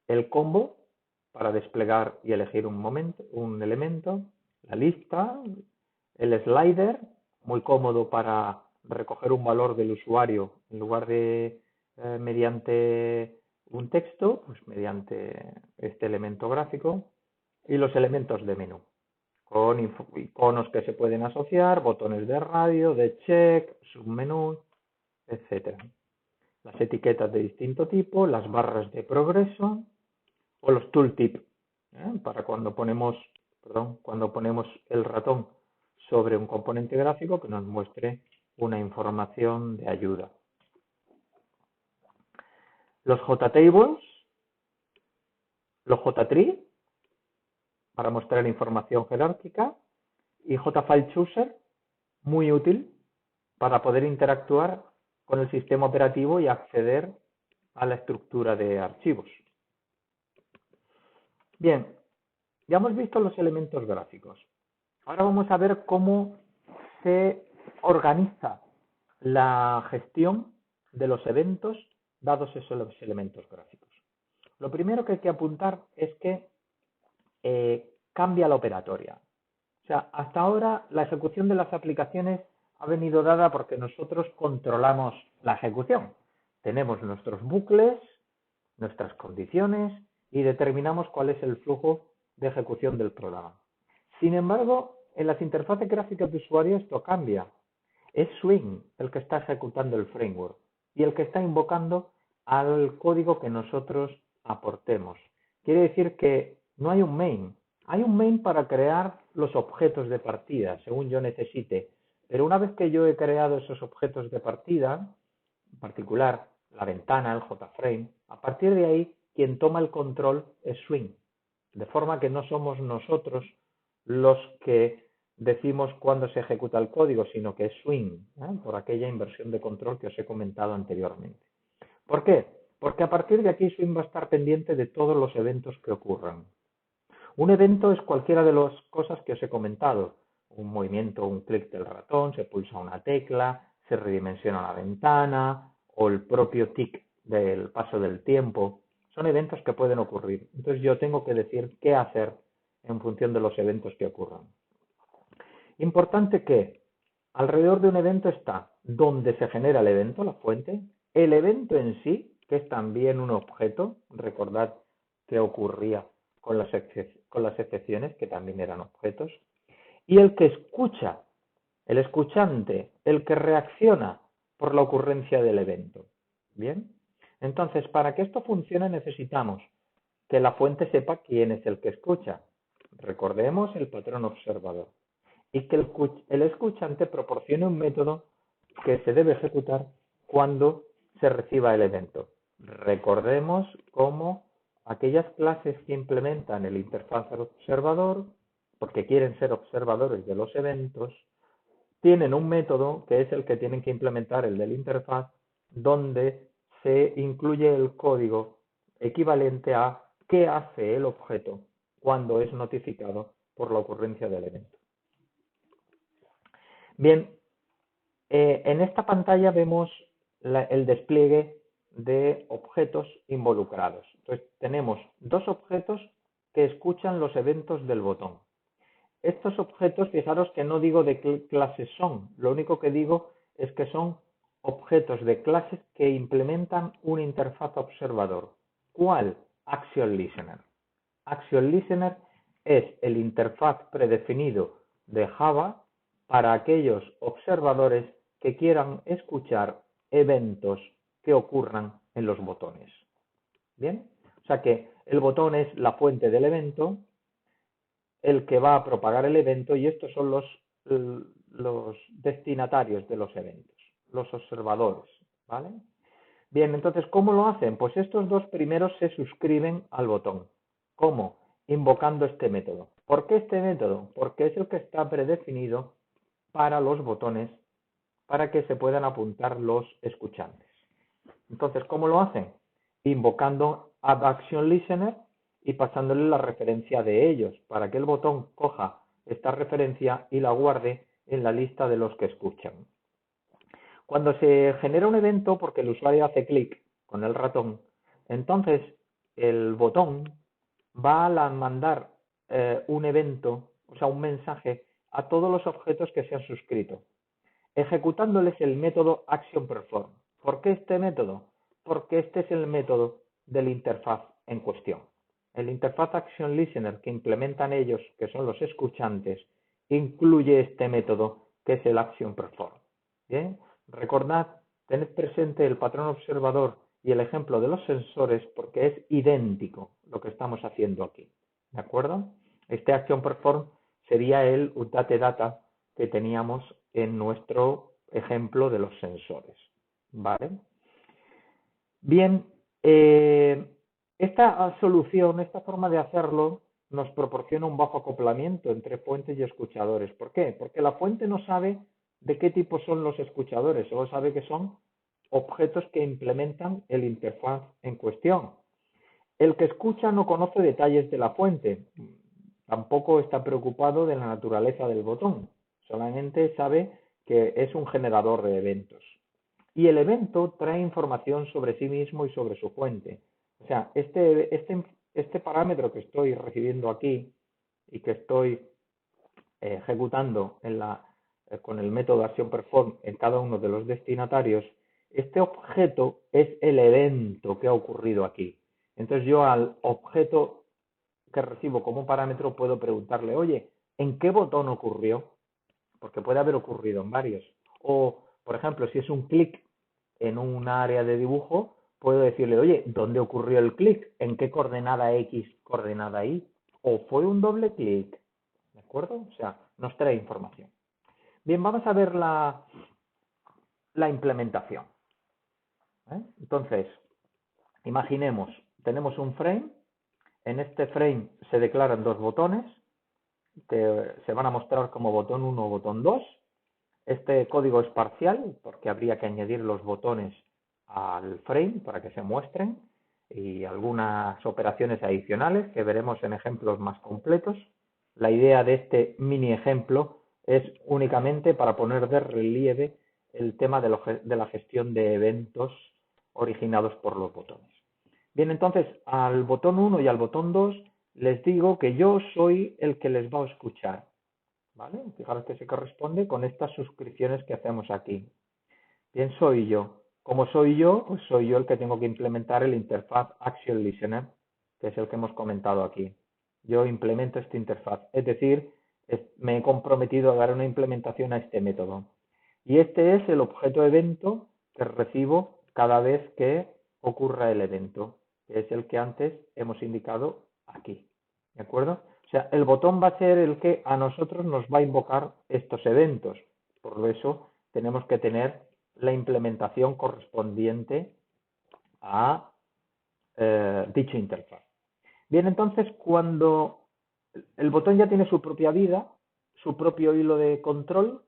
el combo para desplegar y elegir un elemento, la lista, el slider, muy cómodo para recoger un valor del usuario en lugar de mediante un texto, pues mediante este elemento gráfico, y los elementos de menú, con iconos que se pueden asociar, botones de radio, de check, submenú, etc. Las etiquetas de distinto tipo, las barras de progreso o los tooltips, para cuando ponemos el ratón sobre un componente gráfico que nos muestre una información de ayuda. Los JTables, los JTree, para mostrar información jerárquica, y JFileChooser, muy útil para poder interactuar con el sistema operativo y acceder a la estructura de archivos. Bien, ya hemos visto los elementos gráficos. Ahora vamos a ver cómo se organiza la gestión de los eventos dados esos elementos gráficos. Lo primero que hay que apuntar es que cambia la operatoria. O sea, hasta ahora la ejecución de las aplicaciones ha venido dada porque nosotros controlamos la ejecución. Tenemos nuestros bucles, nuestras condiciones y determinamos cuál es el flujo de ejecución del programa. Sin embargo, en las interfaces gráficas de usuario esto cambia. Es Swing el que está ejecutando el framework y el que está invocando al código que nosotros aportemos. Quiere decir que no hay un main. Hay un main para crear los objetos de partida, según yo necesite. Pero una vez que yo he creado esos objetos de partida, en particular la ventana, el JFrame, a partir de ahí quien toma el control es Swing. De forma que no somos nosotros los que decimos cuándo se ejecuta el código, sino que es Swing, por aquella inversión de control que os he comentado anteriormente. ¿Por qué? Porque a partir de aquí Swing va a estar pendiente de todos los eventos que ocurran. Un evento es cualquiera de las cosas que os he comentado. Un movimiento, un clic del ratón, se pulsa una tecla, se redimensiona la ventana o el propio tic del paso del tiempo. Son eventos que pueden ocurrir. Entonces yo tengo que decir qué hacer en función de los eventos que ocurran. Importante que alrededor de un evento está donde se genera el evento, la fuente, el evento en sí, que es también un objeto. Recordad que ocurría con las excepciones, que también eran objetos, y el que escucha, el escuchante, el que reacciona por la ocurrencia del evento. ¿Bien? Entonces, para que esto funcione necesitamos que la fuente sepa quién es el que escucha. Recordemos el patrón observador. Y que el escuchante proporcione un método que se debe ejecutar cuando se reciba el evento. Recordemos cómo aquellas clases que implementan el interfaz observador, porque quieren ser observadores de los eventos, tienen un método que es el que tienen que implementar, el del interfaz, donde se incluye el código equivalente a qué hace el objeto cuando es notificado por la ocurrencia del evento. Bien, en esta pantalla vemos el despliegue de objetos involucrados. Entonces, tenemos dos objetos que escuchan los eventos del botón. Estos objetos, fijaros que no digo de qué clases son, lo único que digo es que son objetos de clases que implementan una interfaz observador. ¿Cuál? Action Listener. Action Listener es el interfaz predefinido de Java para aquellos observadores que quieran escuchar eventos que ocurran en los botones. ¿Bien? O sea que el botón es la fuente del evento, el que va a propagar el evento, y estos son los destinatarios de los eventos, los observadores, ¿vale? Bien, entonces, ¿cómo lo hacen? Pues estos dos primeros se suscriben al botón. ¿Cómo? Invocando este método. ¿Por qué este método? Porque es el que está predefinido para los botones para que se puedan apuntar los escuchantes. Entonces, ¿cómo lo hacen? Invocando AddActionListener y pasándole la referencia de ellos para que el botón coja esta referencia y la guarde en la lista de los que escuchan. Cuando se genera un evento, porque el usuario hace clic con el ratón, entonces el botón va a mandar un evento, o sea, un mensaje a todos los objetos que se han suscrito, ejecutándoles el método ActionPerform. ¿Por qué este método? Porque este es el método de la interfaz en cuestión. El interfaz ActionListener que implementan ellos, que son los escuchantes, incluye este método que es el ActionPerform. ¿Bien? Recordad, tened presente el patrón observador y el ejemplo de los sensores porque es idéntico lo que estamos haciendo aquí. ¿De acuerdo? Este ActionPerform sería el UtateData que teníamos en nuestro ejemplo de los sensores. ¿Vale? Bien, esta solución, esta forma de hacerlo, nos proporciona un bajo acoplamiento entre fuente y escuchadores. ¿Por qué? Porque la fuente no sabe de qué tipo son los escuchadores, solo sabe que son objetos que implementan el interfaz en cuestión. El que escucha no conoce detalles de la fuente, tampoco está preocupado de la naturaleza del botón, solamente sabe que es un generador de eventos. Y el evento trae información sobre sí mismo y sobre su fuente. O sea, este parámetro que estoy recibiendo aquí y que estoy ejecutando con el método ActionPerform en cada uno de los destinatarios, este objeto es el evento que ha ocurrido aquí. Entonces yo al objeto que recibo como parámetro puedo preguntarle, oye, ¿en qué botón ocurrió? Porque puede haber ocurrido en varios. O, por ejemplo, si es un clic en un área de dibujo, puedo decirle, oye, ¿dónde ocurrió el clic? ¿En qué coordenada X, coordenada Y? ¿O fue un doble clic? ¿De acuerdo? O sea, nos trae información. Bien, vamos a ver la implementación. Entonces, imaginemos, tenemos un frame. En este frame se declaran dos botones que se van a mostrar como botón 1 o botón 2. Este código es parcial porque habría que añadir los botones al frame para que se muestren y algunas operaciones adicionales que veremos en ejemplos más completos. La idea de este mini ejemplo es únicamente para poner de relieve el tema de la gestión de eventos originados por los botones. Bien, entonces al botón 1 y al botón 2 les digo que yo soy el que les va a escuchar. ¿Vale? Fijaros que se corresponde con estas suscripciones que hacemos aquí. ¿Quién soy yo? Como soy yo, pues soy yo el que tengo que implementar el interfaz ActionListener, que es el que hemos comentado aquí. Yo implemento esta interfaz, es decir, me he comprometido a dar una implementación a este método. Y este es el objeto evento que recibo cada vez que ocurra el evento, que es el que antes hemos indicado aquí. ¿De acuerdo? O sea, el botón va a ser el que a nosotros nos va a invocar estos eventos. Por eso tenemos que tener la implementación correspondiente a dicha interfaz. Bien, entonces cuando el botón ya tiene su propia vida, su propio hilo de control,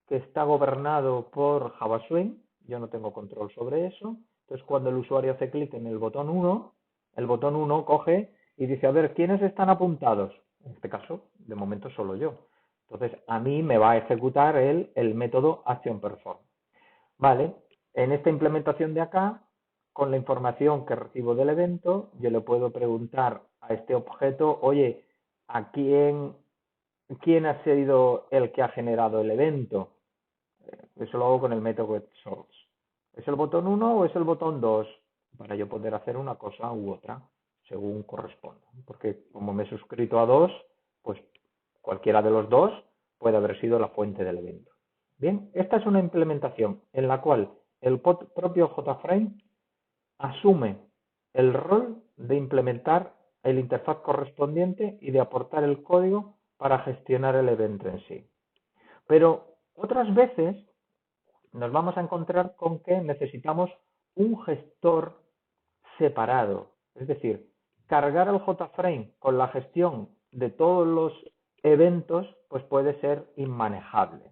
que está gobernado por JavaSwing, yo no tengo control sobre eso, entonces cuando el usuario hace clic en el botón 1 coge y dice, a ver, ¿quiénes están apuntados? En este caso, de momento solo yo. Entonces, a mí me va a ejecutar el método actionPerform. Vale, en esta implementación de acá, con la información que recibo del evento, yo le puedo preguntar a este objeto, oye, ¿a quién ha sido el que ha generado el evento? Eso lo hago con el método getSource. ¿Es el botón 1 o es el botón 2? Para yo poder hacer una cosa u otra, según corresponda. Porque como me he suscrito a 2, pues cualquiera de los dos puede haber sido la fuente del evento. Bien, esta es una implementación en la cual el propio JFrame asume el rol de implementar el interfaz correspondiente y de aportar el código para gestionar el evento en sí. Pero otras veces nos vamos a encontrar con que necesitamos un gestor separado. Es decir, cargar el JFrame con la gestión de todos los eventos pues puede ser inmanejable.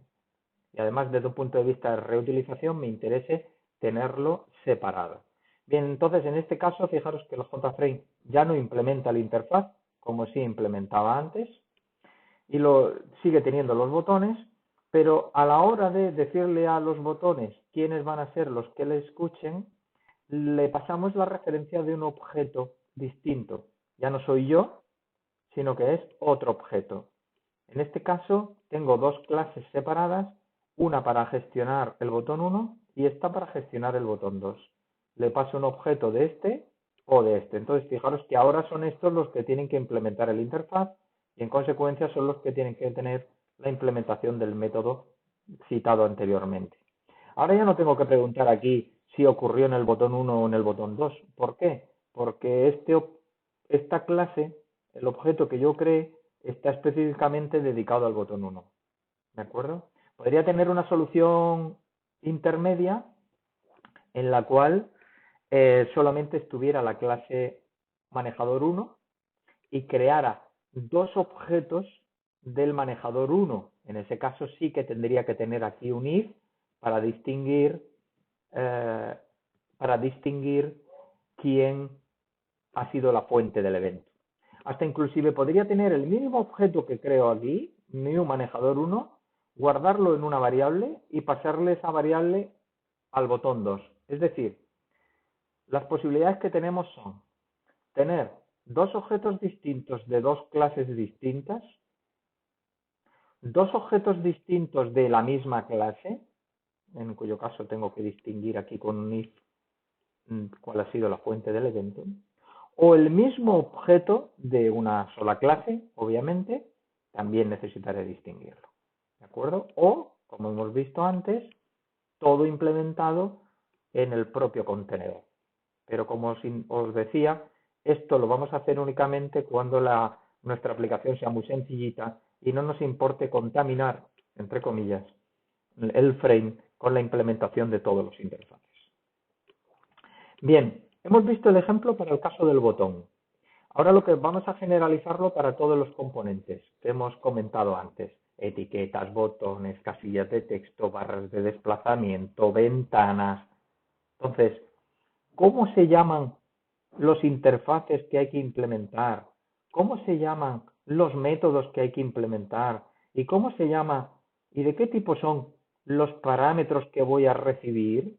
Y además, desde un punto de vista de reutilización, me interese tenerlo separado. Bien, entonces en este caso, fijaros que el JFrame ya no implementa la interfaz como sí implementaba antes y sigue teniendo los botones, pero a la hora de decirle a los botones quiénes van a ser los que le escuchen, le pasamos la referencia de un objeto distinto. Ya no soy yo, sino que es otro objeto. En este caso, tengo dos clases separadas, una para gestionar el botón 1 y esta para gestionar el botón 2. Le paso un objeto de este o de este. Entonces, fijaros que ahora son estos los que tienen que implementar el interfaz y en consecuencia son los que tienen que tener la implementación del método citado anteriormente. Ahora ya no tengo que preguntar aquí si ocurrió en el botón 1 o en el botón 2. ¿Por qué? Porque esta clase, el objeto que yo creé, está específicamente dedicado al botón 1. ¿De acuerdo? Podría tener una solución intermedia en la cual solamente estuviera la clase manejador 1 y creara dos objetos del manejador 1. En ese caso sí que tendría que tener aquí un if para distinguir quién ha sido la fuente del evento. Hasta inclusive podría tener el mismo objeto que creo aquí, new manejador 1, guardarlo en una variable y pasarle esa variable al botón 2. Es decir, las posibilidades que tenemos son tener dos objetos distintos de dos clases distintas, dos objetos distintos de la misma clase, en cuyo caso tengo que distinguir aquí con un if cuál ha sido la fuente del evento, o el mismo objeto de una sola clase, obviamente, también necesitaré distinguirlo. ¿De acuerdo? O, como hemos visto antes, todo implementado en el propio contenedor. Pero como os decía, esto lo vamos a hacer únicamente cuando nuestra aplicación sea muy sencillita y no nos importe contaminar, entre comillas, el frame con la implementación de todos los interfaces. Bien, hemos visto el ejemplo para el caso del botón. Ahora lo que vamos a generalizarlo para todos los componentes que hemos comentado antes. Etiquetas, botones, casillas de texto, barras de desplazamiento, ventanas. Entonces, ¿cómo se llaman los interfaces que hay que implementar? ¿Cómo se llaman los métodos que hay que implementar? ¿Y cómo se llama y de qué tipo son los parámetros que voy a recibir?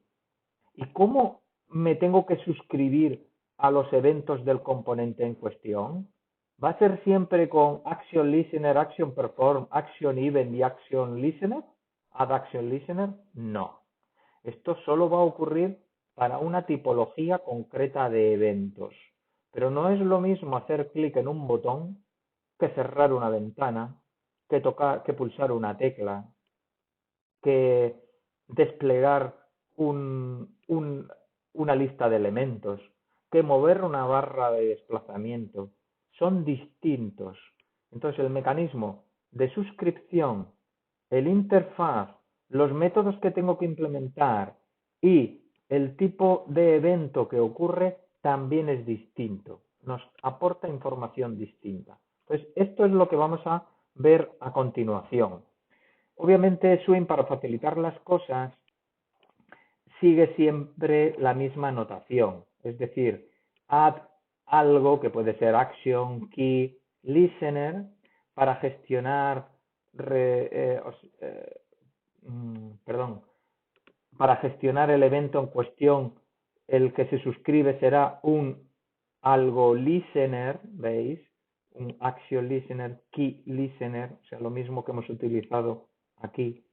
¿Y cómo me tengo que suscribir a los eventos del componente en cuestión? ¿Va a ser siempre con Action Listener, Action Perform, Action Event y Action Listener? ¿Add Action Listener? No. Esto solo va a ocurrir para una tipología concreta de eventos. Pero no es lo mismo hacer clic en un botón que cerrar una ventana, que pulsar una tecla, que desplegar una lista de elementos, que mover una barra de desplazamiento. Son distintos. Entonces el mecanismo de suscripción, el interfaz, los métodos que tengo que implementar y el tipo de evento que ocurre también es distinto. Nos aporta información distinta. Entonces esto es lo que vamos a ver a continuación. Obviamente Swing, para facilitar las cosas, sigue siempre la misma notación, es decir, add algo que puede ser Action Key Listener para gestionar, para gestionar el evento en cuestión. El que se suscribe será un algo listener, ¿veis? Un action listener, key listener, o sea, lo mismo que hemos utilizado aquí,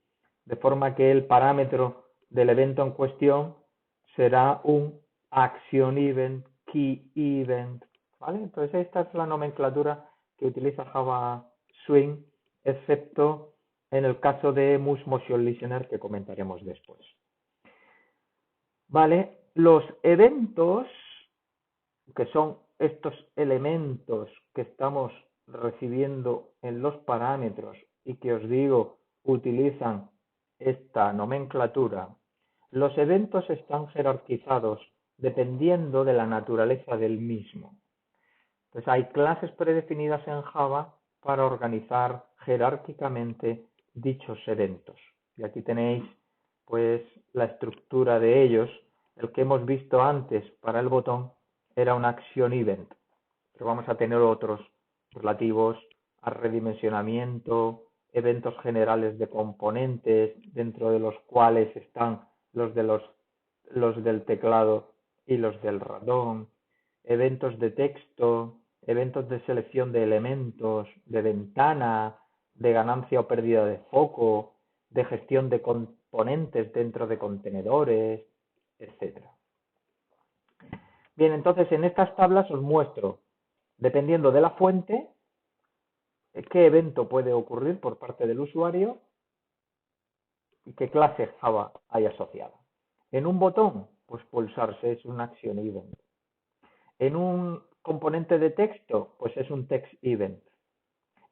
de forma que el parámetro del evento en cuestión será un action event, key event, ¿vale? Entonces esta es la nomenclatura que utiliza Java Swing, excepto en el caso de Mus Motion Listener, que comentaremos después. Vale, los eventos, que son estos elementos que estamos recibiendo en los parámetros y que os digo utilizan esta nomenclatura, los eventos están jerarquizados dependiendo de la naturaleza del mismo. Entonces hay clases predefinidas en Java para organizar jerárquicamente dichos eventos. Y aquí tenéis pues la estructura de ellos. El que hemos visto antes para el botón era un action event, pero vamos a tener otros relativos a redimensionamiento, eventos generales de componentes, dentro de los cuales están los del teclado y los del ratón, eventos de texto, eventos de selección de elementos, de ventana, de ganancia o pérdida de foco, de gestión de componentes dentro de contenedores, etc. Bien, entonces en estas tablas os muestro, dependiendo de la fuente, qué evento puede ocurrir por parte del usuario y qué clase Java hay asociada. En un botón, pues pulsarse es un action event. En un componente de texto, pues es un text event.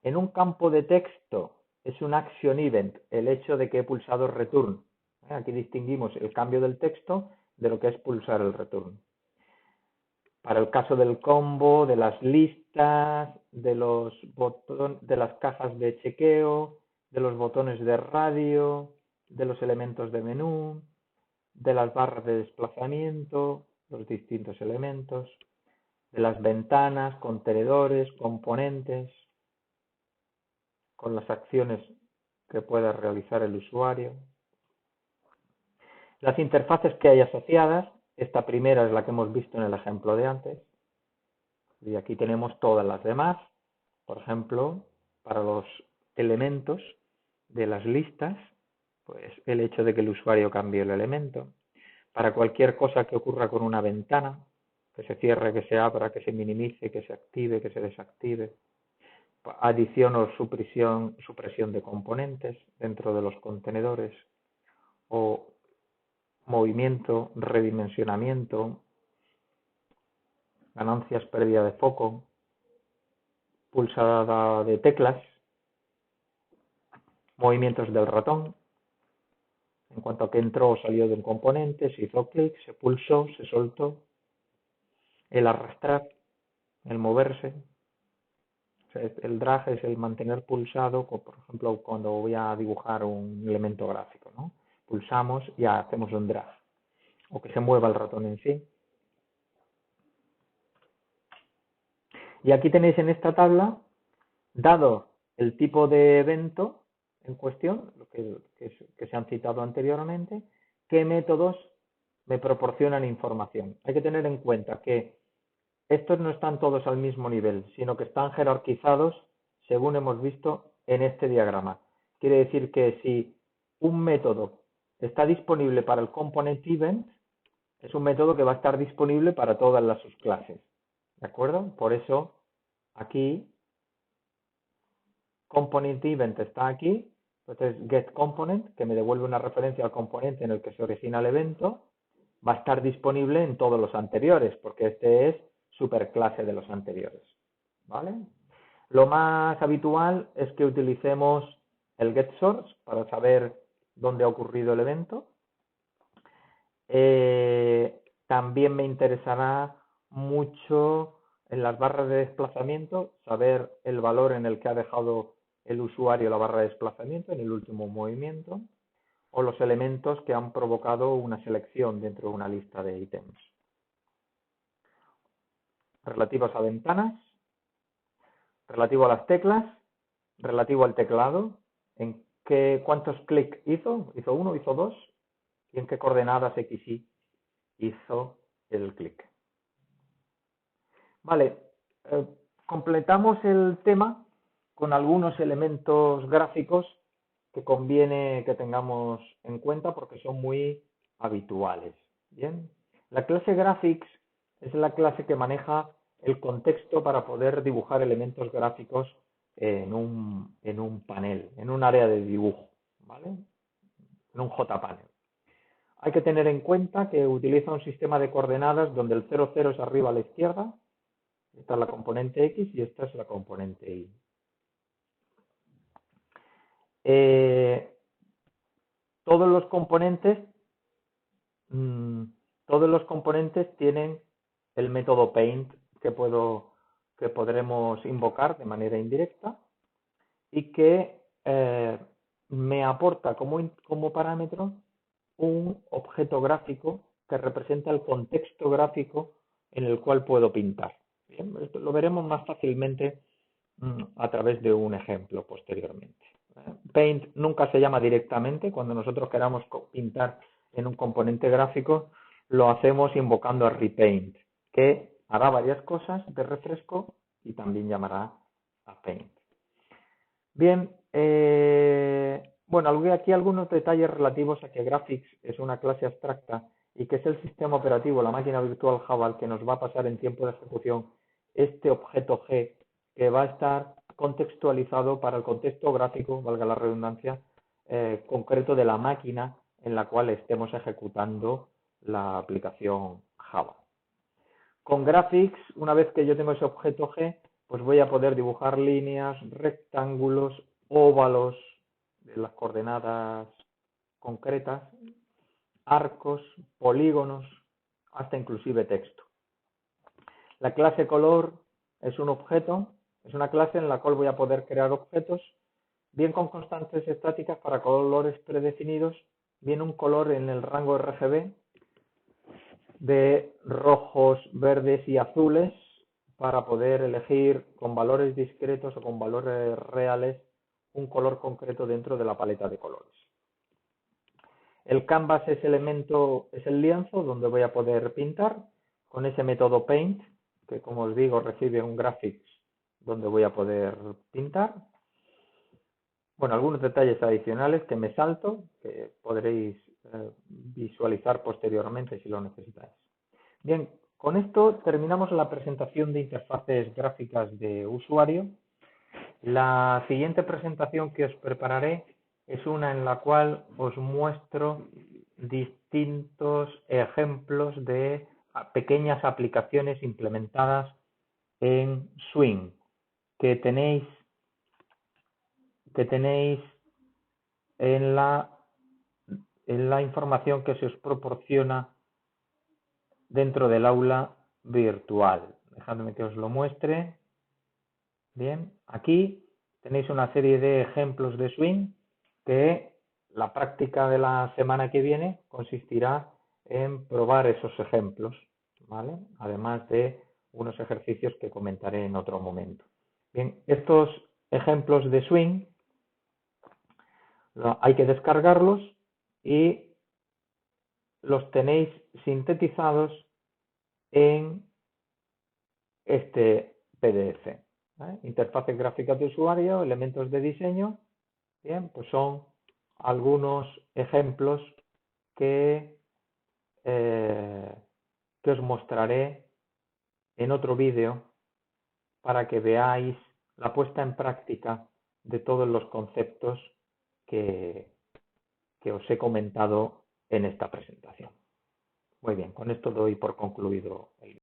En un campo de texto es un action event el hecho de que he pulsado return. Aquí distinguimos el cambio del texto de lo que es pulsar el return. Para el caso del combo, de las listas, de los botones, de las cajas de chequeo, de los botones de radio, de los elementos de menú, de las barras de desplazamiento, los distintos elementos, de las ventanas, contenedores, componentes, con las acciones que pueda realizar el usuario. Las interfaces que hay asociadas, esta primera es la que hemos visto en el ejemplo de antes, y aquí tenemos todas las demás, por ejemplo, para los elementos de las listas, pues el hecho de que el usuario cambie el elemento. Para cualquier cosa que ocurra con una ventana, que se cierre, que se abra, que se minimice, que se active, que se desactive. Adición o supresión de componentes dentro de los contenedores, o movimiento, redimensionamiento, ganancias, pérdida de foco, pulsada de teclas, movimientos del ratón, en cuanto a que entró o salió de un componente, se hizo clic, se pulsó, se soltó, el arrastrar, el moverse, o sea, el drag es el mantener pulsado, por ejemplo, cuando voy a dibujar un elemento gráfico, ¿no? Pulsamos y hacemos un drag, o que se mueva el ratón en sí. Y aquí tenéis en esta tabla, dado el tipo de evento en cuestión, lo que se han citado anteriormente, qué métodos me proporcionan información. Hay que tener en cuenta que estos no están todos al mismo nivel, sino que están jerarquizados según hemos visto en este diagrama. Quiere decir que si un método está disponible para el component event, es un método que va a estar disponible para todas las subclases. ¿De acuerdo? Por eso aquí component event está aquí, entonces getComponent, que me devuelve una referencia al componente en el que se origina el evento, va a estar disponible en todos los anteriores, porque este es superclase de los anteriores. ¿Vale? Lo más habitual es que utilicemos el getSource para saber dónde ha ocurrido el evento. También me interesará mucho en las barras de desplazamiento saber el valor en el que ha dejado el usuario la barra de desplazamiento en el último movimiento, o los elementos que han provocado una selección dentro de una lista de ítems. relativos a ventanas, relativo a las teclas, relativo al teclado, cuántos clics hizo 1, hizo 2, y en qué coordenadas X, Y hizo el clic. Vale, completamos el tema con algunos elementos gráficos que conviene que tengamos en cuenta porque son muy habituales. Bien, la clase Graphics es la clase que maneja el contexto para poder dibujar elementos gráficos en un panel, en un área de dibujo, ¿vale? En un JPanel. Hay que tener en cuenta que utiliza un sistema de coordenadas donde el 0, 0 es arriba a la izquierda, esta es la componente X y esta es la componente Y. Todos los componentes tienen el método paint que podremos invocar de manera indirecta y que me aporta como parámetro un objeto gráfico que representa el contexto gráfico en el cual puedo pintar. Bien, esto lo veremos más fácilmente a través de un ejemplo posteriormente. Paint nunca se llama directamente. Cuando nosotros queramos pintar en un componente gráfico, lo hacemos invocando a repaint, que hará varias cosas de refresco y también llamará a paint. Bien, bueno, aquí algunos detalles relativos a que Graphics es una clase abstracta y que es el sistema operativo, la máquina virtual Java, el que nos va a pasar en tiempo de ejecución este objeto G que va a estar contextualizado para el contexto gráfico, valga la redundancia, concreto de la máquina en la cual estemos ejecutando la aplicación Java. Con Graphics, una vez que yo tengo ese objeto G, pues voy a poder dibujar líneas, rectángulos, óvalos de las coordenadas concretas, arcos, polígonos, hasta inclusive texto. La clase color es un objeto, es una clase en la cual voy a poder crear objetos, bien con constantes estáticas para colores predefinidos, bien un color en el rango RGB de rojos, verdes y azules para poder elegir con valores discretos o con valores reales un color concreto dentro de la paleta de colores. El canvas es el lienzo donde voy a poder pintar con ese método paint, que como os digo recibe un graphics donde voy a poder pintar. Bueno, algunos detalles adicionales que me salto, que podréis visualizar posteriormente si lo necesitáis. Bien, con esto terminamos la presentación de interfaces gráficas de usuario. La siguiente presentación que os prepararé es una en la cual os muestro distintos ejemplos de pequeñas aplicaciones implementadas en Swing que tenéis en la información que se os proporciona dentro del aula virtual. Dejadme que os lo muestre. Bien, aquí tenéis una serie de ejemplos de Swing que la práctica de la semana que viene consistirá en probar esos ejemplos, ¿vale? Además de unos ejercicios que comentaré en otro momento. Bien, estos ejemplos de Swing hay que descargarlos y los tenéis sintetizados en este PDF. Interfaces gráficas de usuario, elementos de diseño. Bien, pues son algunos ejemplos que os mostraré en otro vídeo para que veáis la puesta en práctica de todos los conceptos que os he comentado en esta presentación. Muy bien, con esto doy por concluido el vídeo.